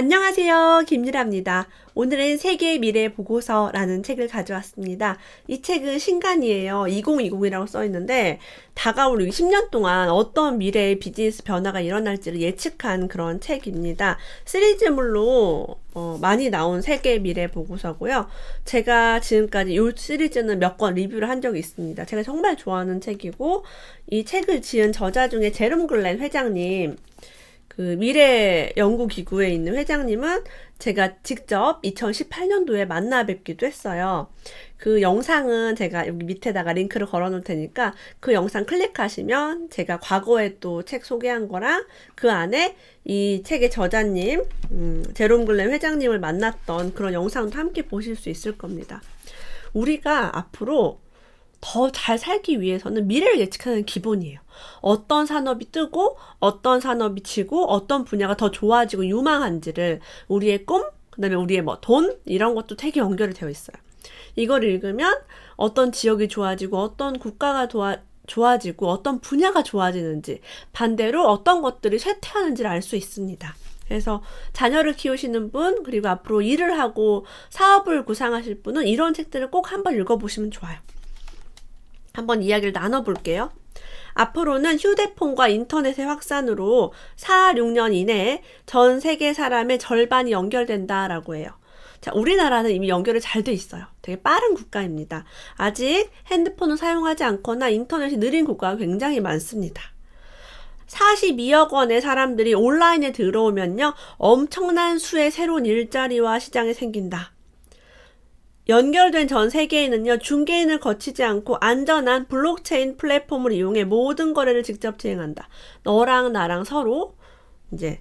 안녕하세요. 김유라입니다. 오늘은 세계의 미래 보고서라는 책을 가져왔습니다. 이 책은 신간이에요. 2020이라고 써 있는데 다가올 10년 동안 어떤 미래의 비즈니스 변화가 일어날지를 예측한 그런 책입니다. 시리즈물로 많이 나온 세계의 미래 보고서고요. 제가 지금까지 이 시리즈는 몇 권 리뷰를 한 적이 있습니다. 제가 정말 좋아하는 책이고 이 책을 지은 저자 중에 제롬 글렌 회장님, 그 미래 연구기구에 있는 회장님은 제가 직접 2018년도에 만나 뵙기도 했어요. 그 영상은 제가 여기 밑에다가 링크를 걸어 놓을 테니까 그 영상 클릭하시면 제가 과거에 또 책 소개한 거랑 그 안에 이 책의 저자님, 제롬 글렌 회장님을 만났던 그런 영상도 함께 보실 수 있을 겁니다. 우리가 앞으로 더 잘 살기 위해서는 미래를 예측하는 기본이에요. 어떤 산업이 뜨고 어떤 산업이 지고 어떤 분야가 더 좋아지고 유망한지를 우리의 꿈, 그다음에 우리의 돈 이런 것도 되게 연결이 되어 있어요. 이걸 읽으면 어떤 지역이 좋아지고 어떤 국가가 좋아지고 어떤 분야가 좋아지는지 반대로 어떤 것들이 쇠퇴하는지를 알 수 있습니다. 그래서 자녀를 키우시는 분 그리고 앞으로 일을 하고 사업을 구상하실 분은 이런 책들을 꼭 한번 읽어보시면 좋아요. 한번 이야기를 나눠볼게요. 앞으로는 휴대폰과 인터넷의 확산으로 4, 6년 이내에 전 세계 사람의 절반이 연결된다라고 해요. 자, 우리나라는 이미 연결이 잘 돼 있어요. 되게 빠른 국가입니다. 아직 핸드폰을 사용하지 않거나 인터넷이 느린 국가가 굉장히 많습니다. 42억 원의 사람들이 온라인에 들어오면요, 엄청난 수의 새로운 일자리와 시장이 생긴다. 연결된 전 세계에는요, 중개인을 거치지 않고 안전한 블록체인 플랫폼을 이용해 모든 거래를 직접 진행한다. 너랑 나랑 서로 이제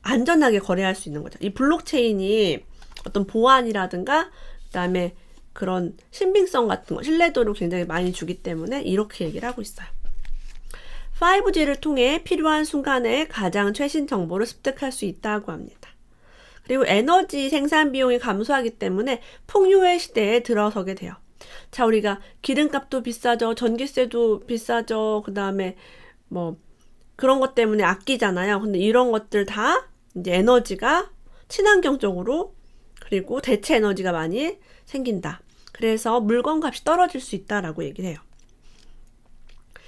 안전하게 거래할 수 있는 거죠. 이 블록체인이 어떤 보안이라든가 그다음에 그런 신빙성 같은 거, 신뢰도를 굉장히 많이 주기 때문에 이렇게 얘기를 하고 있어요. 5G를 통해 필요한 순간에 가장 최신 정보를 습득할 수 있다고 합니다. 그리고 에너지 생산 비용이 감소하기 때문에 풍요의 시대에 들어서게 돼요. 자, 우리가 기름값도 비싸죠. 전기세도 비싸죠. 그 다음에 그런 것 때문에 아끼잖아요. 근데 이런 것들 다 이제 에너지가 친환경적으로 그리고 대체 에너지가 많이 생긴다. 그래서 물건 값이 떨어질 수 있다라고 얘기를 해요.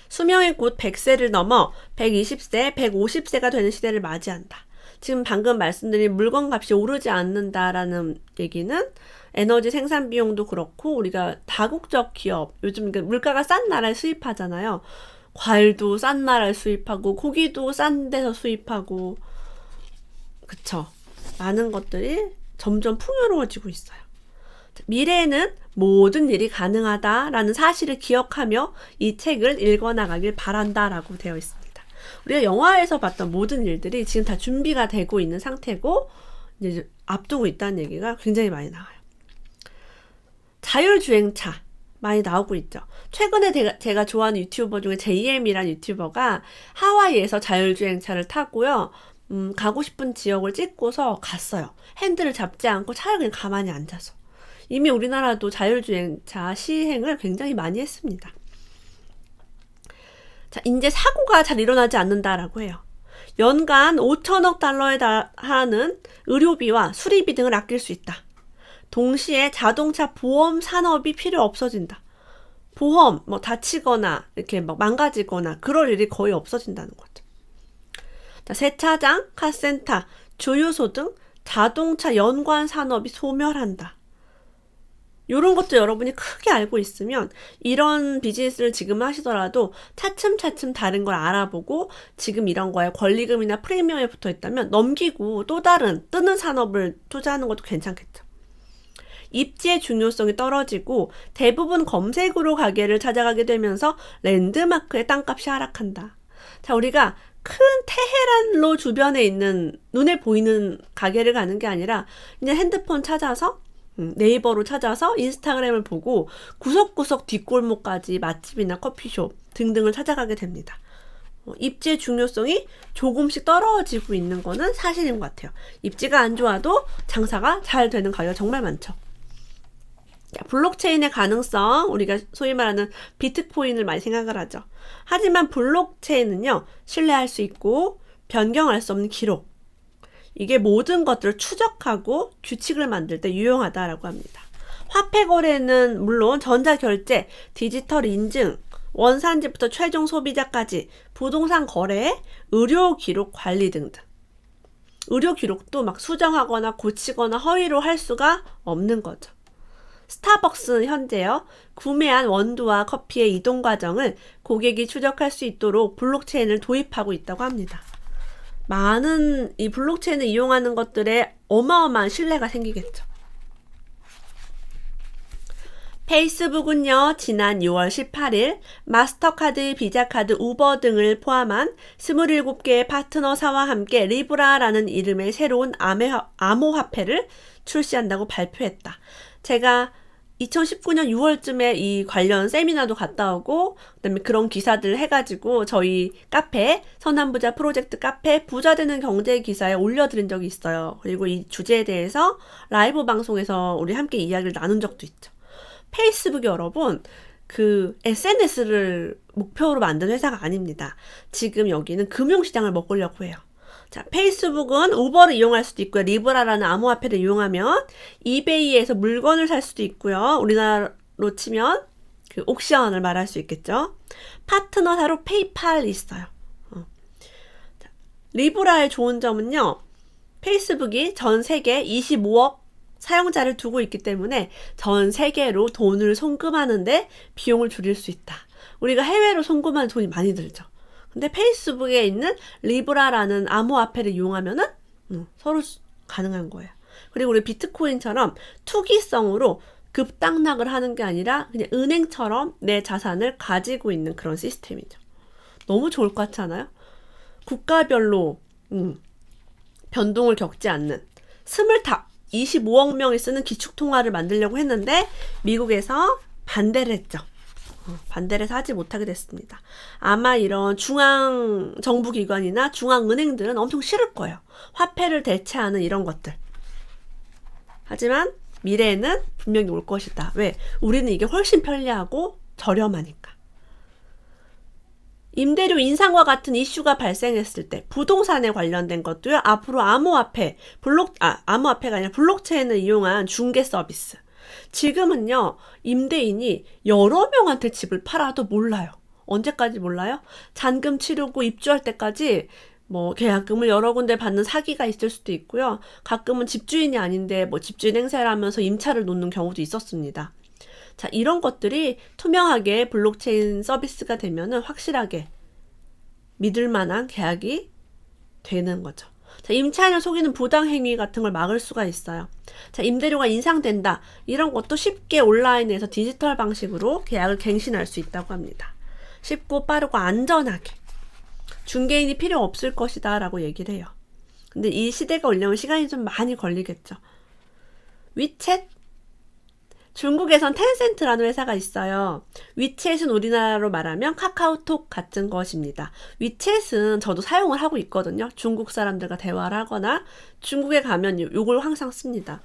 수명이 곧 100세를 넘어 120세, 150세가 되는 시대를 맞이한다. 지금 방금 말씀드린 물건 값이 오르지 않는다라는 얘기는 에너지 생산 비용도 그렇고 우리가 다국적 기업, 요즘 물가가 싼 나라에 수입하잖아요. 과일도 싼 나라에 수입하고 고기도 싼 데서 수입하고 그쵸. 많은 것들이 점점 풍요로워지고 있어요. 미래에는 모든 일이 가능하다라는 사실을 기억하며 이 책을 읽어나가길 바란다라고 되어 있습니다. 우리가 영화에서 봤던 모든 일들이 지금 다 준비가 되고 있는 상태고 이제 앞두고 있다는 얘기가 굉장히 많이 나와요. 자율주행차 많이 나오고 있죠. 최근에 제가 좋아하는 유튜버 중에 JM이라는 유튜버가 하와이에서 자율주행차를 타고요. 가고 싶은 지역을 찍고서 갔어요. 핸들을 잡지 않고 차를 그냥 가만히 앉아서. 이미 우리나라도 자율주행차 시행을 굉장히 많이 했습니다. 자, 이제 사고가 잘 일어나지 않는다라고 해요. 연간 5천억 달러에 달하는 의료비와 수리비 등을 아낄 수 있다. 동시에 자동차 보험 산업이 필요 없어진다. 보험, 다치거나, 이렇게 망가지거나, 그럴 일이 거의 없어진다는 거죠. 자, 세차장, 카센터, 주유소 등 자동차 연관 산업이 소멸한다. 이런 것도 여러분이 크게 알고 있으면 이런 비즈니스를 지금 하시더라도 차츰차츰 다른 걸 알아보고 지금 이런 거에 권리금이나 프리미엄에 붙어 있다면 넘기고 또 다른 뜨는 산업을 투자하는 것도 괜찮겠죠. 입지의 중요성이 떨어지고 대부분 검색으로 가게를 찾아가게 되면서 랜드마크의 땅값이 하락한다. 자, 우리가 큰 테헤란로 주변에 있는 눈에 보이는 가게를 가는 게 아니라 그냥 핸드폰 찾아서 네이버로 찾아서 인스타그램을 보고 구석구석 뒷골목까지 맛집이나 커피숍 등등을 찾아가게 됩니다. 입지의 중요성이 조금씩 떨어지고 있는 거는 사실인 것 같아요. 입지가 안 좋아도 장사가 잘 되는 가게가 정말 많죠. 블록체인의 가능성, 우리가 소위 말하는 비트코인을 많이 생각을 하죠. 하지만 블록체인은요, 신뢰할 수 있고 변경할 수 없는 기록, 이게 모든 것들을 추적하고 규칙을 만들 때 유용하다라고 합니다. 화폐 거래는 물론 전자결제, 디지털 인증, 원산지부터 최종 소비자까지 부동산 거래, 의료 기록 관리 등등. 의료 기록도 막 수정하거나 고치거나 허위로 할 수가 없는 거죠. 스타벅스는 현재요, 구매한 원두와 커피의 이동 과정을 고객이 추적할 수 있도록 블록체인을 도입하고 있다고 합니다. 많은 이 블록체인을 이용하는 것들에 어마어마한 신뢰가 생기겠죠. 페이스북은요, 지난 6월 18일 마스터카드, 비자카드, 우버 등을 포함한 27개의 파트너사와 함께 리브라라는 이름의 새로운 암호화폐를 출시한다고 발표했다. 제가 2019년 6월쯤에 이 관련 세미나도 갔다 오고, 그다음에 그런 기사들 해가지고 저희 카페, 선한부자 프로젝트 카페 부자되는 경제 기사에 올려드린 적이 있어요. 그리고 이 주제에 대해서 라이브 방송에서 우리 함께 이야기를 나눈 적도 있죠. 페이스북이 여러분, 그 SNS를 목표로 만든 회사가 아닙니다. 지금 여기는 금융시장을 먹으려고 해요. 자, 페이스북은 우버를 이용할 수도 있고요. 리브라라는 암호화폐를 이용하면 이베이에서 물건을 살 수도 있고요. 우리나라로 치면 그 옥션을 말할 수 있겠죠. 파트너사로 페이팔이 있어요. 자, 리브라의 좋은 점은요, 페이스북이 전 세계 25억 사용자를 두고 있기 때문에 전 세계로 돈을 송금하는데 비용을 줄일 수 있다. 우리가 해외로 송금하는 돈이 많이 들죠. 근데 페이스북에 있는 리브라라는 암호화폐를 이용하면은 서로 가능한 거예요. 그리고 우리 비트코인처럼 투기성으로 급당락을 하는 게 아니라 그냥 은행처럼 내 자산을 가지고 있는 그런 시스템이죠. 너무 좋을 것 같지 않아요? 국가별로 변동을 겪지 않는 25억 명이 쓰는 기축통화를 만들려고 했는데 미국에서 반대를 했죠. 반대를 해서 하지 못하게 됐습니다. 아마 이런 중앙정부기관이나 중앙은행들은 엄청 싫을 거예요. 화폐를 대체하는 이런 것들. 하지만 미래에는 분명히 올 것이다. 왜? 우리는 이게 훨씬 편리하고 저렴하니까. 임대료 인상과 같은 이슈가 발생했을 때 부동산에 관련된 것도요, 앞으로 암호화폐가 아니라 블록체인을 이용한 중개 서비스. 지금은요, 임대인이 여러 명한테 집을 팔아도 몰라요. 언제까지 몰라요? 잔금 치르고 입주할 때까지 뭐 계약금을 여러 군데 받는 사기가 있을 수도 있고요. 가끔은 집주인이 아닌데 뭐 집주인 행세를 하면서 임차를 놓는 경우도 있었습니다. 자, 이런 것들이 투명하게 블록체인 서비스가 되면은 확실하게 믿을 만한 계약이 되는 거죠. 자, 임차인을 속이는 부당행위 같은 걸 막을 수가 있어요. 자, 임대료가 인상된다. 이런 것도 쉽게 온라인에서 디지털 방식으로 계약을 갱신할 수 있다고 합니다. 쉽고 빠르고 안전하게. 중개인이 필요 없을 것이다 라고 얘기를 해요. 근데 이 시대가 오려면 시간이 좀 많이 걸리겠죠. 위챗? 중국에선 텐센트라는 회사가 있어요. 위챗은 우리나라로 말하면 카카오톡 같은 것입니다. 위챗은 저도 사용을 하고 있거든요. 중국 사람들과 대화를 하거나 중국에 가면 이걸 항상 씁니다.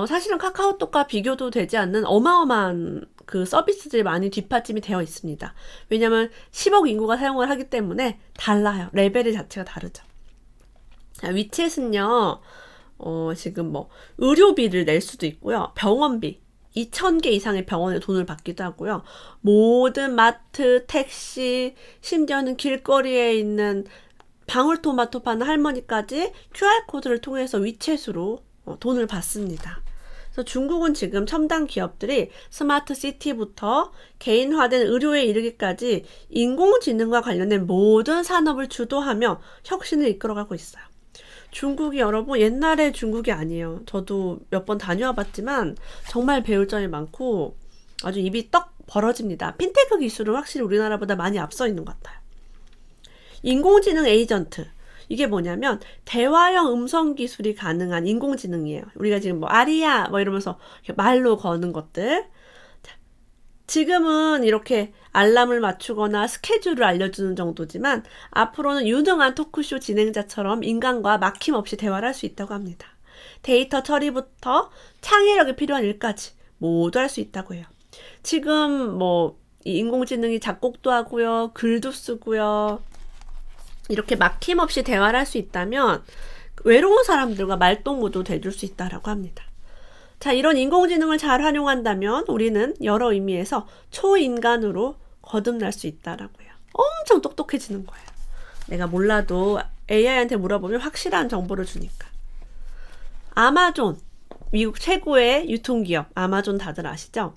사실은 카카오톡과 비교도 되지 않는 어마어마한 그 서비스들이 많이 뒷받침이 되어 있습니다. 왜냐면 10억 인구가 사용을 하기 때문에 달라요. 레벨의 자체가 다르죠. 자, 위챗은요, 지금 뭐 의료비를 낼 수도 있고요. 병원비. 2,000개 이상의 병원에 돈을 받기도 하고요. 모든 마트, 택시, 심지어는 길거리에 있는 방울토마토 파는 할머니까지 QR코드를 통해서 위챗으로 돈을 받습니다. 그래서 중국은 지금 첨단 기업들이 스마트 시티부터 개인화된 의료에 이르기까지 인공지능과 관련된 모든 산업을 주도하며 혁신을 이끌어가고 있어요. 중국이 여러분 옛날의 중국이 아니에요. 저도 몇 번 다녀와 봤지만 정말 배울 점이 많고 아주 입이 떡 벌어집니다. 핀테크 기술은 확실히 우리나라보다 많이 앞서 있는 것 같아요. 인공지능 에이전트. 이게 뭐냐면 대화형 음성 기술이 가능한 인공지능이에요. 우리가 지금 뭐 아리야 뭐 이러면서 말로 거는 것들. 지금은 이렇게 알람을 맞추거나 스케줄을 알려주는 정도지만 앞으로는 유능한 토크쇼 진행자처럼 인간과 막힘없이 대화를 할 수 있다고 합니다. 데이터 처리부터 창의력이 필요한 일까지 모두 할 수 있다고 해요. 지금 뭐 이 인공지능이 작곡도 하고요, 글도 쓰고요. 이렇게 막힘없이 대화를 할 수 있다면 외로운 사람들과 말동무도 돼줄 수 있다라고 합니다. 자, 이런 인공지능을 잘 활용한다면 우리는 여러 의미에서 초인간으로 거듭날 수 있다라고요. 엄청 똑똑해지는 거예요. 내가 몰라도 AI한테 물어보면 확실한 정보를 주니까. 아마존, 미국 최고의 유통기업 아마존 다들 아시죠?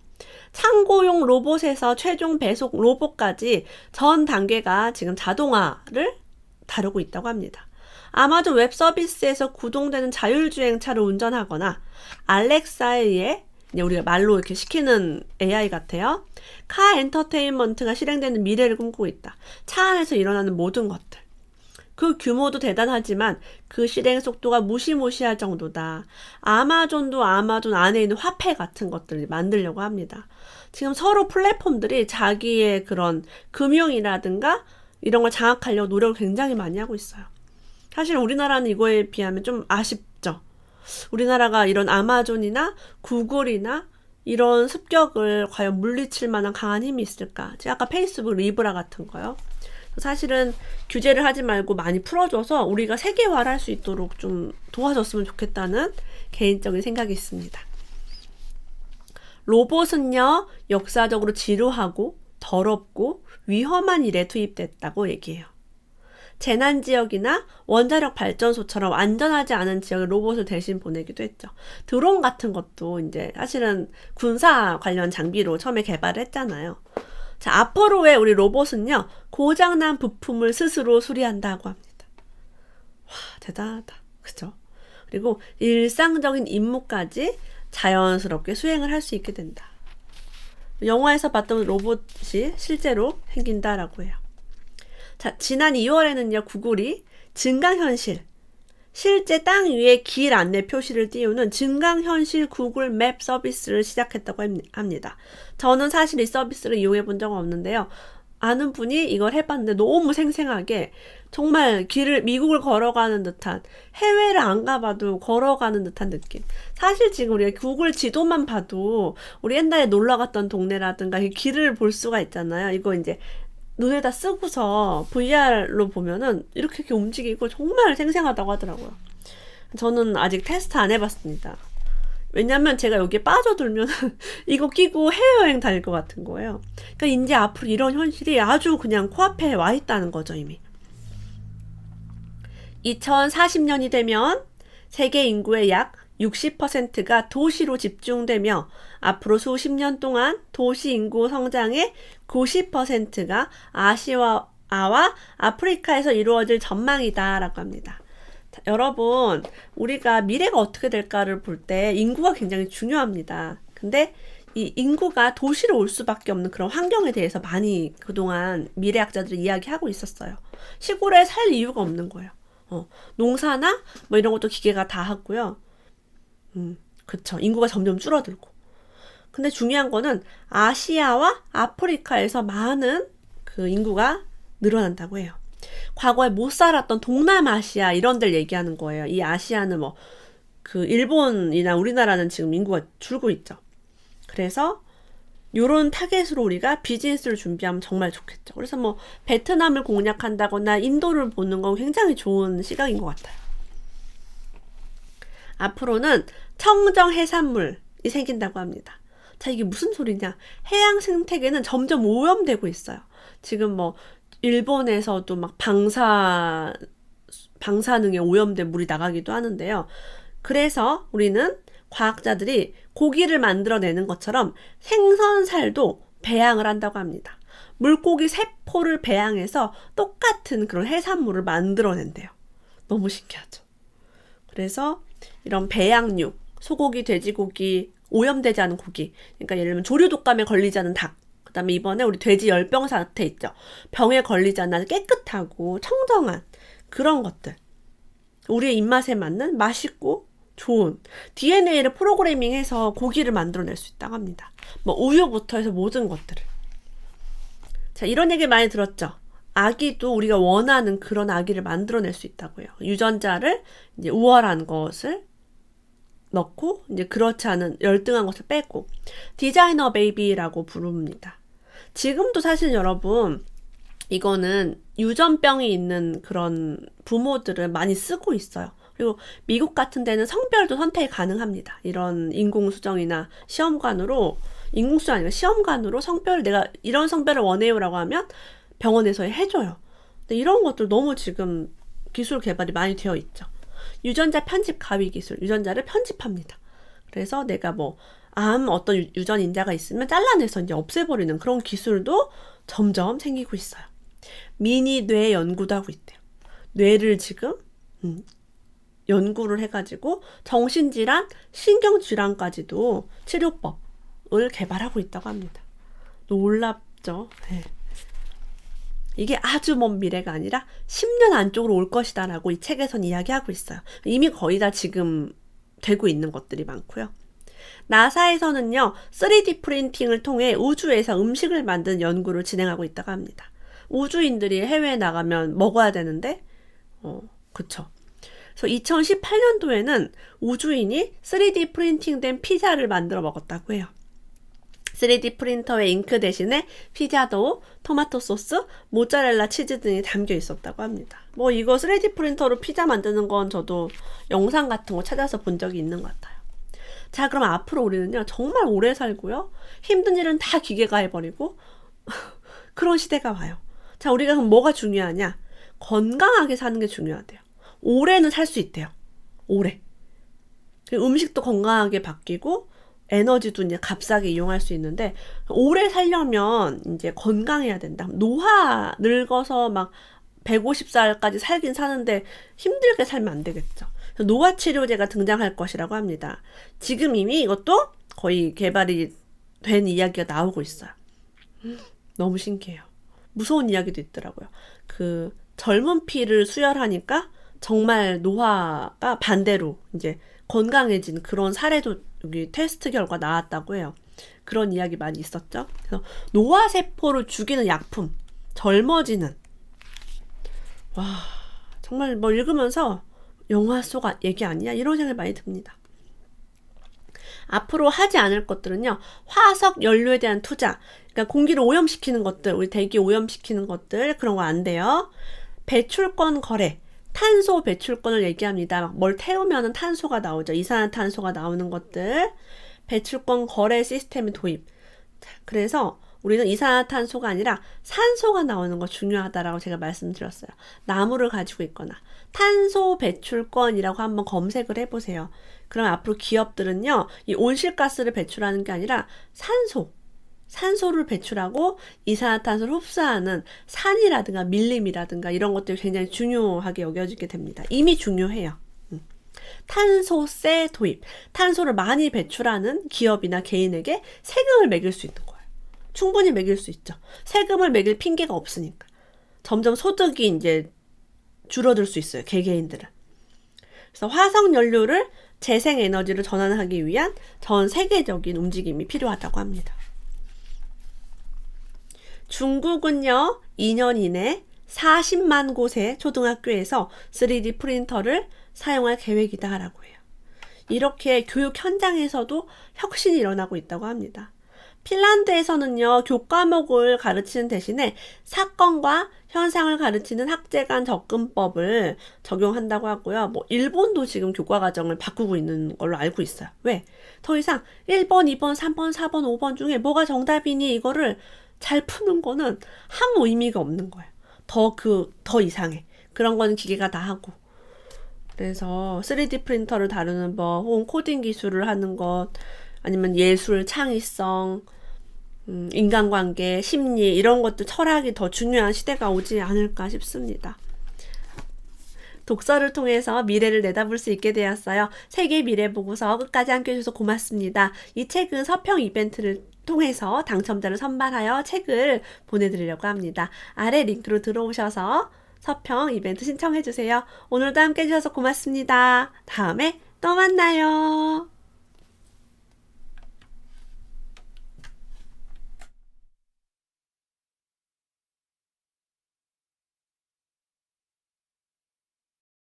창고용 로봇에서 최종 배송 로봇까지 전 단계가 지금 자동화를 다루고 있다고 합니다. 아마존 웹 서비스에서 구동되는 자율주행차를 운전하거나 알렉사에 의해 우리가 말로 이렇게 시키는 AI 같아요. 카 엔터테인먼트가 실행되는 미래를 꿈꾸고 있다. 차 안에서 일어나는 모든 것들. 그 규모도 대단하지만 그 실행 속도가 무시무시할 정도다. 아마존도 아마존 안에 있는 화폐 같은 것들을 만들려고 합니다. 지금 서로 플랫폼들이 자기의 그런 금융이라든가 이런 걸 장악하려고 노력을 굉장히 많이 하고 있어요. 사실 우리나라는 이거에 비하면 좀 아쉽죠. 우리나라가 이런 아마존이나 구글이나 이런 습격을 과연 물리칠 만한 강한 힘이 있을까? 제가 아까 페이스북 리브라 같은 거요. 사실은 규제를 하지 말고 많이 풀어줘서 우리가 세계화를 할 수 있도록 좀 도와줬으면 좋겠다는 개인적인 생각이 있습니다. 로봇은요, 역사적으로 지루하고 더럽고 위험한 일에 투입됐다고 얘기해요. 재난지역이나 원자력 발전소처럼 안전하지 않은 지역에 로봇을 대신 보내기도 했죠. 드론 같은 것도 이제 사실은 군사 관련 장비로 처음에 개발을 했잖아요. 자, 앞으로의 우리 로봇은요, 고장난 부품을 스스로 수리한다고 합니다. 와, 대단하다. 그죠? 그리고 일상적인 임무까지 자연스럽게 수행을 할 수 있게 된다. 영화에서 봤던 로봇이 실제로 생긴다라고 해요. 자, 지난 2월에는요, 구글이 증강현실, 실제 땅 위에 길 안내 표시를 띄우는 증강현실 구글 맵 서비스를 시작했다고 합니다. 저는 사실 이 서비스를 이용해 본 적은 없는데요. 아는 분이 이걸 해봤는데 너무 생생하게 정말 미국을 걸어가는 듯한, 해외를 안 가봐도 걸어가는 듯한 느낌. 사실 지금 우리가 구글 지도만 봐도 우리 옛날에 놀러 갔던 동네라든가 이 길을 볼 수가 있잖아요. 이거 이제 눈에다 쓰고서 VR로 보면은 이렇게 움직이고 정말 생생하다고 하더라고요. 저는 아직 테스트 안 해봤습니다. 왜냐면 제가 여기에 빠져들면 이거 끼고 해외여행 다닐 것 같은 거예요. 그러니까 이제 앞으로 이런 현실이 아주 그냥 코앞에 와 있다는 거죠, 이미. 2040년이 되면 세계 인구의 약 60%가 도시로 집중되며 앞으로 수십 년 동안 도시 인구 성장의 90%가 아시아와 아프리카에서 이루어질 전망이다라고 합니다. 자, 여러분, 우리가 미래가 어떻게 될까를 볼 때 인구가 굉장히 중요합니다. 근데 이 인구가 도시로 올 수밖에 없는 그런 환경에 대해서 많이 그동안 미래학자들이 이야기하고 있었어요. 시골에 살 이유가 없는 거예요. 농사나 뭐 이런 것도 기계가 다 하고요. 그쵸. 인구가 점점 줄어들고. 근데 중요한 거는 아시아와 아프리카에서 많은 그 인구가 늘어난다고 해요. 과거에 못 살았던 동남아시아 이런 데를 얘기하는 거예요. 이 아시아는 뭐 그 일본이나 우리나라는 지금 인구가 줄고 있죠. 그래서 요런 타겟으로 우리가 비즈니스를 준비하면 정말 좋겠죠. 그래서 뭐 베트남을 공략한다거나 인도를 보는 건 굉장히 좋은 시각인 것 같아요. 앞으로는 청정 해산물이 생긴다고 합니다. 자, 이게 무슨 소리냐? 해양 생태계는 점점 오염되고 있어요. 지금 뭐 일본에서도 막 방사능에 오염된 물이 나가기도 하는데요. 그래서 우리는 과학자들이 고기를 만들어내는 것처럼 생선살도 배양을 한다고 합니다. 물고기 세포를 배양해서 똑같은 그런 해산물을 만들어낸대요. 너무 신기하죠? 그래서 이런 배양육, 소고기, 돼지고기, 오염되지 않은 고기, 그러니까 예를 들면 조류 독감에 걸리지 않은 닭, 그 다음에 이번에 우리 돼지 열병 사태 있죠. 병에 걸리지 않은 깨끗하고 청정한 그런 것들. 우리의 입맛에 맞는 맛있고 좋은 DNA를 프로그래밍해서 고기를 만들어낼 수 있다고 합니다. 뭐 우유부터 해서 모든 것들을. 자, 이런 얘기 많이 들었죠. 아기도 우리가 원하는 그런 아기를 만들어낼 수 있다고요. 유전자를 이제 우월한 것을 넣고 이제 그렇지 않은 열등한 것을 빼고 디자이너 베이비라고 부릅니다. 지금도 사실 여러분 이거는 유전병이 있는 그런 부모들은 많이 쓰고 있어요. 그리고 미국 같은 데는 성별도 선택이 가능합니다. 이런 인공수정이나 시험관으로, 인공수정 아니라 시험관으로 성별을 내가 이런 성별을 원해요라고 하면 병원에서 해줘요. 근데 이런 것들 너무 지금 기술 개발이 많이 되어 있죠. 유전자 편집 가위 기술, 유전자를 편집합니다. 그래서 내가 뭐 어떤 유전인자가 있으면 잘라내서 이제 없애버리는 그런 기술도 점점 생기고 있어요. 미니 뇌 연구도 하고 있대요. 뇌를 지금 연구를 해가지고 정신질환, 신경질환까지도 치료법을 개발하고 있다고 합니다. 놀랍죠? 네. 이게 아주 먼 미래가 아니라 10년 안쪽으로 올 것이다 라고 이 책에선 이야기하고 있어요. 이미 거의 다 지금 되고 있는 것들이 많고요. 나사에서는요, 3D 프린팅을 통해 우주에서 음식을 만드는 연구를 진행하고 있다고 합니다. 우주인들이 해외에 나가면 먹어야 되는데, 그쵸. 그래서 2018년도에는 우주인이 3D 프린팅된 피자를 만들어 먹었다고 해요. 3D 프린터에 잉크 대신에 피자도, 토마토 소스, 모짜렐라 치즈 등이 담겨 있었다고 합니다. 뭐 이거 3D 프린터로 피자 만드는 건 저도 영상 같은 거 찾아서 본 적이 있는 것 같아요. 자, 그럼 앞으로 우리는요, 정말 오래 살고요, 힘든 일은 다 기계가 해버리고 그런 시대가 와요. 자, 우리가 그럼 뭐가 중요하냐? 건강하게 사는 게 중요하대요. 오래는 살 수 있대요. 오래. 음식도 건강하게 바뀌고 에너지도 이제 값싸게 이용할 수 있는데, 오래 살려면 이제 건강해야 된다. 노화 늙어서 막 150살까지 살긴 사는데 힘들게 살면 안 되겠죠. 노화 치료제가 등장할 것이라고 합니다. 지금 이미 이것도 거의 개발이 된 이야기가 나오고 있어요. 너무 신기해요. 무서운 이야기도 있더라고요. 그 젊은 피를 수혈하니까 정말 노화가 반대로 이제 건강해진 그런 사례도 여기 테스트 결과 나왔다고 해요. 그런 이야기 많이 있었죠. 그래서 노화세포를 죽이는 약품, 젊어지는. 와, 정말 뭐 읽으면서 영화 속 얘기 아니야? 이런 생각이 많이 듭니다. 앞으로 하지 않을 것들은요, 화석 연료에 대한 투자, 그러니까 공기를 오염시키는 것들, 우리 대기 오염시키는 것들, 그런 거 안 돼요. 배출권 거래, 탄소 배출권을 얘기합니다. 뭘 태우면 탄소가 나오죠. 이산화탄소가 나오는 것들, 배출권 거래 시스템의 도입. 그래서 우리는 이산화탄소가 아니라 산소가 나오는 거 중요하다라고 제가 말씀드렸어요. 나무를 가지고 있거나 탄소 배출권이라고 한번 검색을 해보세요. 그럼 앞으로 기업들은요, 이 온실가스를 배출하는 게 아니라 산소를 배출하고 이산화탄소를 흡수하는 산이라든가 밀림이라든가 이런 것들이 굉장히 중요하게 여겨지게 됩니다. 이미 중요해요. 탄소세 도입, 탄소를 많이 배출하는 기업이나 개인에게 세금을 매길 수 있는 거예요. 충분히 매길 수 있죠. 세금을 매길 핑계가 없으니까. 점점 소득이 이제 줄어들 수 있어요. 개개인들은. 그래서 화석 연료를 재생에너지로 전환하기 위한 전 세계적인 움직임이 필요하다고 합니다. 중국은요, 2년 이내 40만 곳의 초등학교에서 3D 프린터를 사용할 계획이다 라고 해요. 이렇게 교육 현장에서도 혁신이 일어나고 있다고 합니다. 핀란드에서는요, 교과목을 가르치는 대신에 사건과 현상을 가르치는 학제간 접근법을 적용한다고 하고요. 뭐 일본도 지금 교과 과정을 바꾸고 있는 걸로 알고 있어요. 왜? 더 이상 1번, 2번, 3번, 4번, 5번 중에 뭐가 정답이니 이거를 잘 푸는 거는 아무 의미가 없는 거예요. 더 이상해. 그런 거는 기계가 다 하고. 그래서 3D 프린터를 다루는 법, 혹은 코딩 기술을 하는 것, 아니면 예술, 창의성, 인간관계, 심리 이런 것들, 철학이 더 중요한 시대가 오지 않을까 싶습니다. 독서를 통해서 미래를 내다볼 수 있게 되었어요. 세계 미래 보고서 끝까지 함께 해주셔서 고맙습니다. 이 책은 서평 이벤트를 통해서 당첨자를 선발하여 책을 보내드리려고 합니다. 아래 링크로 들어오셔서 서평 이벤트 신청해주세요. 오늘도 함께 해주셔서 고맙습니다. 다음에 또 만나요.